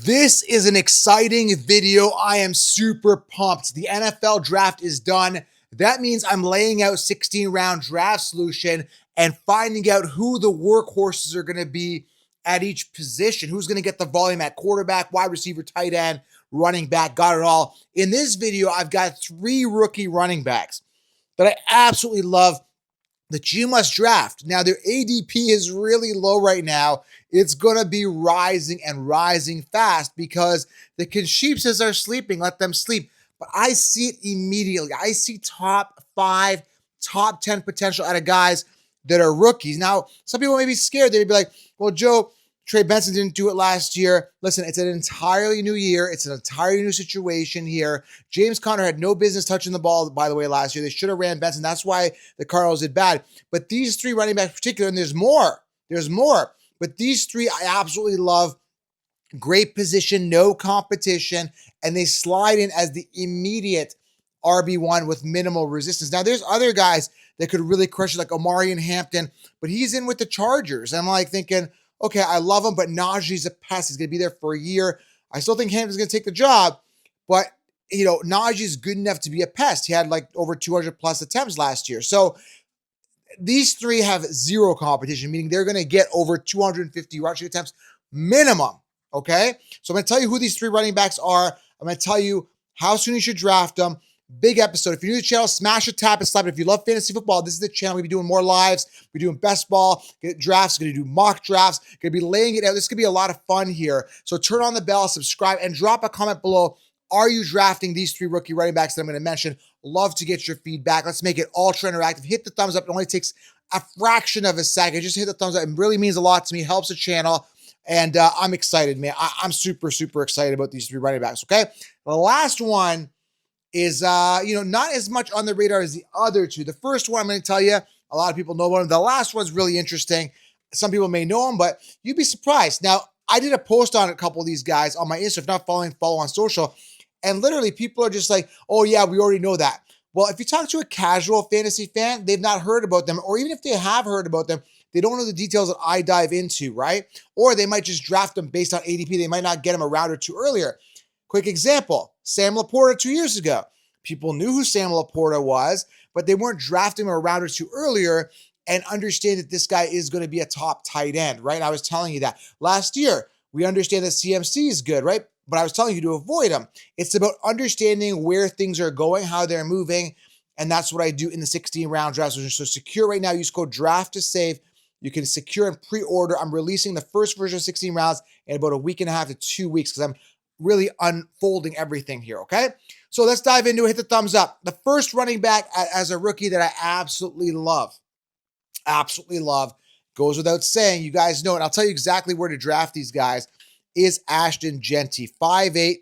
This is an exciting video. I am super pumped. The NFL draft is done. That means I'm laying out 16-round draft solution and finding out who the workhorses are going to be at each position. Who's going to get the volume at quarterback, wide receiver, tight end, running back, got it all. In this video, I've got 3 rookie running backs that I absolutely love that you must draft. Now, their ADP is really low right now. It's going to be rising and rising fast because the Concheapses are sleeping. Let them sleep. But I see it immediately. I see top 5, top 10 potential out of guys that are rookies. Now, some people may be scared. They'd be like, well, Joe, Trey Benson didn't do it last year. Listen, it's an entirely new year. It's an entirely new situation here. James Conner had no business touching the ball, by the way, last year. They should have ran Benson. That's why the Cardinals did bad. But these 3 running backs in particular, and there's more. But these 3 I absolutely love. Great position, no competition, and they slide in as the immediate RB1 with minimal resistance. Now, there's other guys that could really crush it, like Omarion Hampton, but he's in with the Chargers. I'm like thinking, okay, I love him, but Najee's a pest. He's going to be there for a year. I still think Hampton's going to take the job, but, Najee's good enough to be a pest. He had like over 200 plus attempts last year. So these 3 have zero competition, meaning they're going to get over 250 rushing attempts minimum, okay? So I'm going to tell you who these 3 running backs are. I'm going to tell you how soon you should draft them. Big episode. If you're new to the channel, smash a tap and slap it. If you love fantasy football, this is the channel. We'll be doing more lives. We're doing best ball, drafts, going to do mock drafts, going to be laying it out. This could be a lot of fun here. So turn on the bell, subscribe, and drop a comment below. Are you drafting these 3 rookie running backs that I'm going to mention? Love to get your feedback. Let's make it ultra interactive. Hit the thumbs up. It only takes a fraction of a second. Just hit the thumbs up. It really means a lot to me. Helps the channel. And I'm excited, man. I'm super, super excited about these 3 running backs, okay? The last one is, not as much on the radar as the other 2. The first one I'm going to tell you, a lot of people know about him. The last one's really interesting. Some people may know him, but you'd be surprised. Now, I did a post on a couple of these guys on my Insta. If not following, follow on social. And literally, people are just like, oh, yeah, we already know that. Well, if you talk to a casual fantasy fan, they've not heard about them. Or even if they have heard about them, they don't know the details that I dive into, right? Or they might just draft them based on ADP. They might not get them a round or 2 earlier. Quick example, Sam Laporta 2 years ago. People knew who Sam Laporta was, but they weren't drafting him a round or 2 earlier and understand that this guy is going to be a top tight end, right? I was telling you that. Last year, we understand that CMC is good, right? But I was telling you to avoid him. It's about understanding where things are going, how they're moving, and that's what I do in the 16-round draft. So secure right now. Use code DRAFT to save. You can secure and pre-order. I'm releasing the first version of 16 rounds in about a week and a half to 2 weeks because I'm really unfolding everything here, okay? So let's dive into it. Hit the thumbs up. The first running back as a rookie that I absolutely love, goes without saying. You guys know it. I'll tell you exactly where to draft these guys, is Ashton Jeanty. 5'8",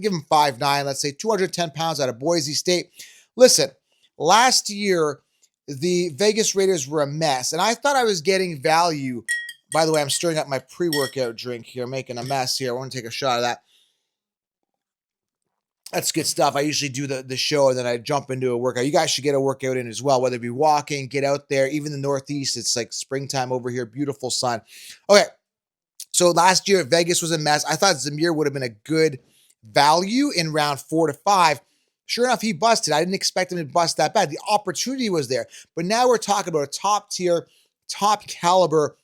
give him 5'9", let's say 210 pounds out of Boise State. Listen, last year, the Vegas Raiders were a mess, and I thought I was getting value. By the way, I'm stirring up my pre-workout drink here, making a mess here. I want to take a shot of that. That's good stuff. I usually do the show, and then I jump into a workout. You guys should get a workout in as well, whether it be walking, get out there. Even the Northeast, it's like springtime over here, beautiful sun. Okay, so last year, Vegas was a mess. I thought Zamir would have been a good value in round 4 to 5. Sure enough, he busted. I didn't expect him to bust that bad. The opportunity was there. But now we're talking about a top tier, top caliber,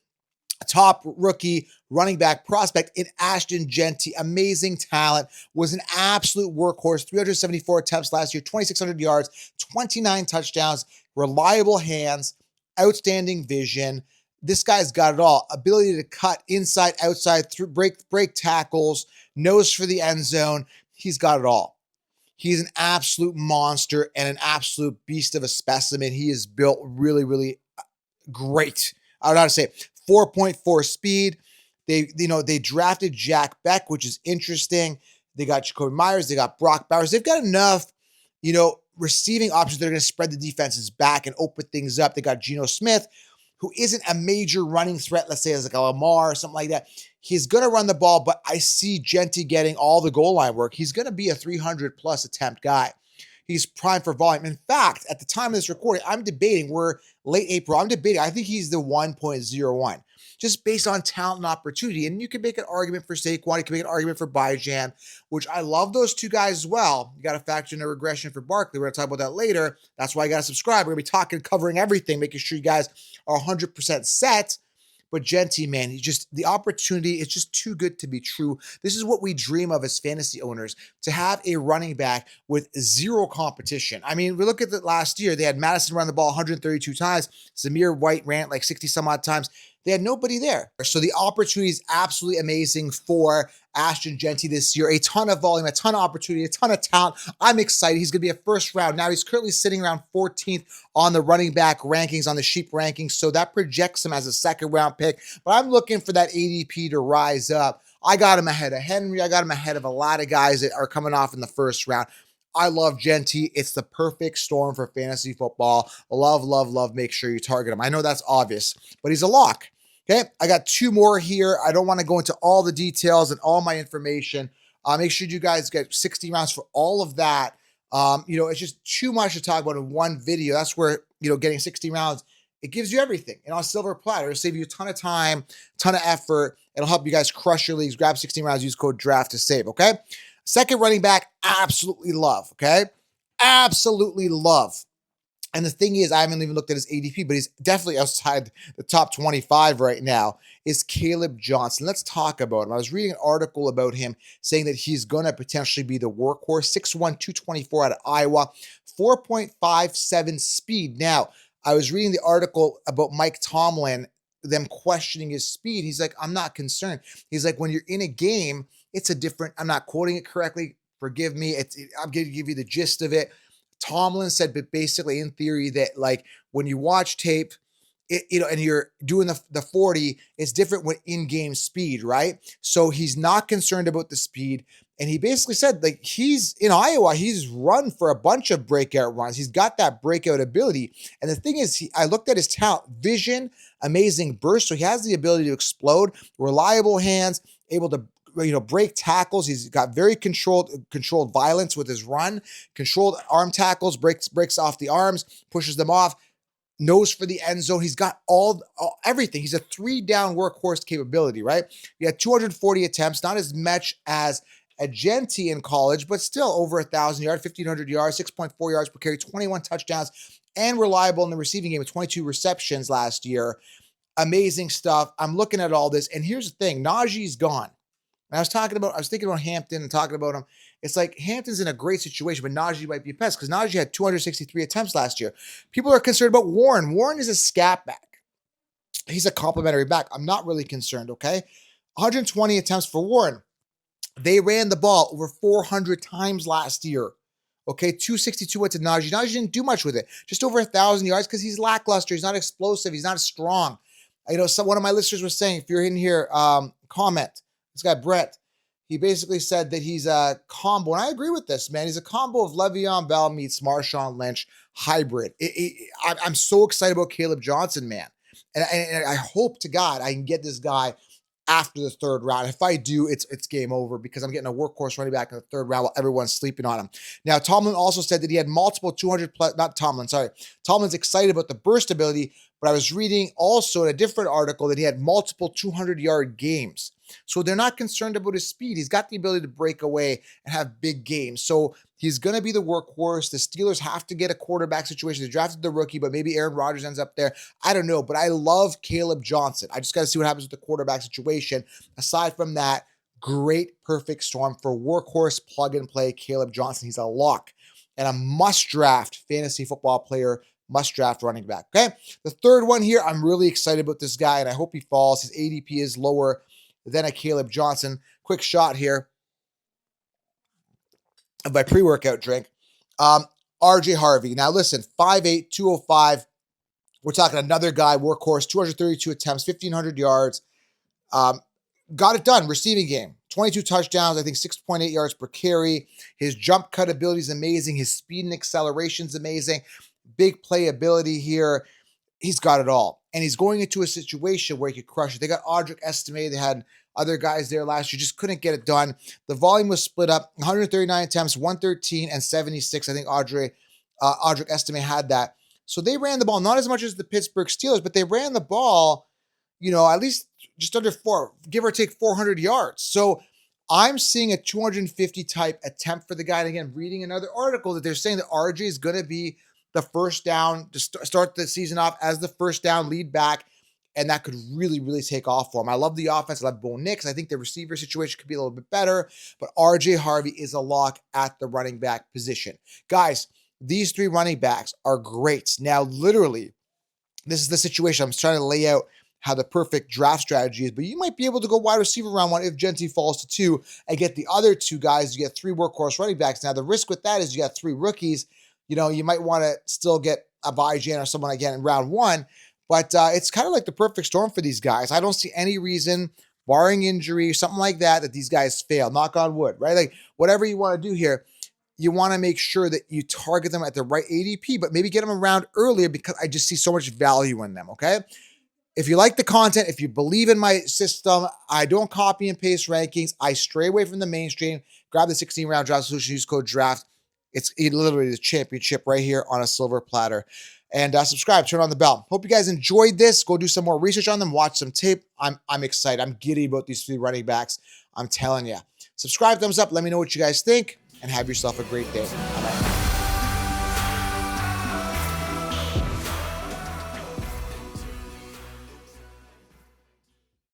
top rookie running back prospect in Ashton Jeanty. Amazing talent. Was an absolute workhorse. 374 attempts last year, 2,600 yards, 29 touchdowns, reliable hands, outstanding vision. This guy's got it all. Ability to cut inside, outside, through break tackles, nose for the end zone. He's got it all. He's an absolute monster and an absolute beast of a specimen. He is built really, really great. I don't know how to say it. 4.4 speed. They drafted Jack Beck, which is interesting. They got Jacoby Myers. They got Brock Bowers. They've got enough, receiving options that are going to spread the defenses back and open things up. They got Geno Smith, who isn't a major running threat, let's say as like a Lamar or something like that. He's going to run the ball, but I see Jeanty getting all the goal line work. He's going to be a 300-plus attempt guy. He's primed for volume. In fact, at the time of this recording, we're late April, I think he's the 1.01. just based on talent and opportunity. And you can make an argument for Saquon, you can make an argument for Bijan, which I love those two guys as well. You got to factor in a regression for Barkley. We're going to talk about that later. That's why you got to subscribe. We're going to be talking, covering everything, making sure you guys are 100% set. But Genty, man, the opportunity, it's just too good to be true. This is what we dream of as fantasy owners, to have a running back with zero competition. I mean, we look at the last year, they had Madison run the ball 132 times. Zamir White ran it like 60 some odd times. They had nobody there. So the opportunity is absolutely amazing for Ashton Genty this year. A ton of volume, a ton of opportunity, a ton of talent. I'm excited. He's going to be a first round. Now he's currently sitting around 14th on the running back rankings, on the Sheep rankings. So that projects him as a second round pick. But I'm looking for that ADP to rise up. I got him ahead of Henry. I got him ahead of a lot of guys that are coming off in the first round. I love Genty. It's the perfect storm for fantasy football. Love, love, love. Make sure you target him. I know that's obvious, but he's a lock. Okay, I got two more here. I don't want to go into all the details and all my information. Make sure you guys get 60 rounds for all of that. It's just too much to talk about in one video. That's where, getting 60 rounds, it gives you everything. And on a silver platter, it'll save you a ton of time, ton of effort. It'll help you guys crush your leagues. Grab 16 rounds, use code DRAFT to save, okay? Second running back, absolutely love, okay? Absolutely love. And the thing is, I haven't even looked at his ADP, but he's definitely outside the top 25 right now, is Caleb Johnson. Let's talk about him. I was reading an article about him saying that he's going to potentially be the workhorse. 6'1", 224 out of Iowa, 4.57 speed. Now, I was reading the article about Mike Tomlin, them questioning his speed. He's like, I'm not concerned. He's like, when you're in a game, it's a different, I'm not quoting it correctly, forgive me. I'm going to give you the gist of it. Tomlin said, but basically in theory, that like when you watch tape, and you're doing the 40, it's different with in-game speed, right? So he's not concerned about the speed. And he basically said, like, he's in Iowa, he's run for a bunch of breakout runs. He's got that breakout ability. And the thing is, I looked at his talent, vision, amazing burst. So he has the ability to explode, reliable hands, able to break tackles. He's got very controlled violence with his run, controlled arm tackles, breaks off the arms, pushes them off, nose for the end zone. He's got everything. He's a 3-down workhorse capability, right? He had 240 attempts, not as much as a Genty in college, but still over 1,000 yards, 1,500 yards, 6.4 yards per carry, 21 touchdowns, and reliable in the receiving game with 22 receptions last year. Amazing stuff. I'm looking at all this, and here's the thing. Najee's gone. And I was thinking about Hampton and talking about him. It's like Hampton's in a great situation, but Najee might be a pest because Najee had 263 attempts last year. People are concerned about Warren. Warren is a scat back. He's a complimentary back. I'm not really concerned, okay? 120 attempts for Warren. They ran the ball over 400 times last year. Okay, 262 went to Najee. Najee didn't do much with it. Just over 1,000 yards because he's lackluster. He's not explosive. He's not strong. One of my listeners was saying, if you're in here, comment. This guy, Brett, he basically said that he's a combo, and I agree with this, man. He's a combo of Le'Veon Bell meets Marshawn Lynch hybrid. I'm so excited about Caleb Johnson, man. And I hope to God I can get this guy after the third round. If I do, it's game over because I'm getting a workhorse running back in the third round while everyone's sleeping on him. Now, Tomlin also said that he had multiple 200 plus, not Tomlin, sorry. Tomlin's excited about the burst ability, but I was reading also in a different article that he had multiple 200-yard games. So they're not concerned about his speed. He's got the ability to break away and have big games. So he's going to be the workhorse. The Steelers have to get a quarterback situation. They drafted the rookie, but maybe Aaron Rodgers ends up there. I don't know, but I love Caleb Johnson. I just got to see what happens with the quarterback situation. Aside from that, great perfect storm for workhorse plug and play Caleb Johnson. He's a lock and a must draft fantasy football player, must draft running back. Okay. The third one here, I'm really excited about this guy and I hope he falls. His ADP is lower than a Caleb Johnson. Quick shot here of my pre-workout drink. RJ Harvey. Now listen, 5'8", 205. We're talking another guy, workhorse, 232 attempts, 1,500 yards. Got it done, receiving game. 22 touchdowns, I think 6.8 yards per carry. His jump cut ability is amazing. His speed and acceleration is amazing. Big playability here. He's got it all. And he's going into a situation where he could crush it. They got Audric Estime. They had other guys there last year, just couldn't get it done. The volume was split up, 139 attempts, 113 and 76. I think Audric Estime had that. So they ran the ball, not as much as the Pittsburgh Steelers, but they ran the ball, at least just under four, give or take 400 yards. So I'm seeing a 250 type attempt for the guy. And again, reading another article that they're saying that RJ is going to be the first down to start the season off as the first down lead back. And that could really, really take off for him. I love the offense. I love Bo Nix. I think the receiver situation could be a little bit better, but RJ Harvey is a lock at the running back position. Guys, these three running backs are great. Now, literally, this is the situation. I'm trying to lay out how the perfect draft strategy is, but you might be able to go wide receiver round one if Gentry falls to 2 and get the other 2 guys. You get 3 workhorse running backs. Now, the risk with that is you got 3 rookies. You know, you might want to still get a Bijan or someone again in round 1, but it's kind of like the perfect storm for these guys. I don't see any reason, barring injury, something like that, that these guys fail. Knock on wood, right? Like, whatever you want to do here, you want to make sure that you target them at the right ADP, but maybe get them around earlier because I just see so much value in them, okay? If you like the content, if you believe in my system, I don't copy and paste rankings. I stray away from the mainstream. Grab the 16-round draft solution, use code DRAFT. It's literally the championship right here on a silver platter. And subscribe, turn on the bell. Hope you guys enjoyed this. Go do some more research on them, watch some tape. I'm excited. I'm giddy about these 3 running backs. I'm telling you. Subscribe, thumbs up. Let me know what you guys think, and have yourself a great day. Bye-bye.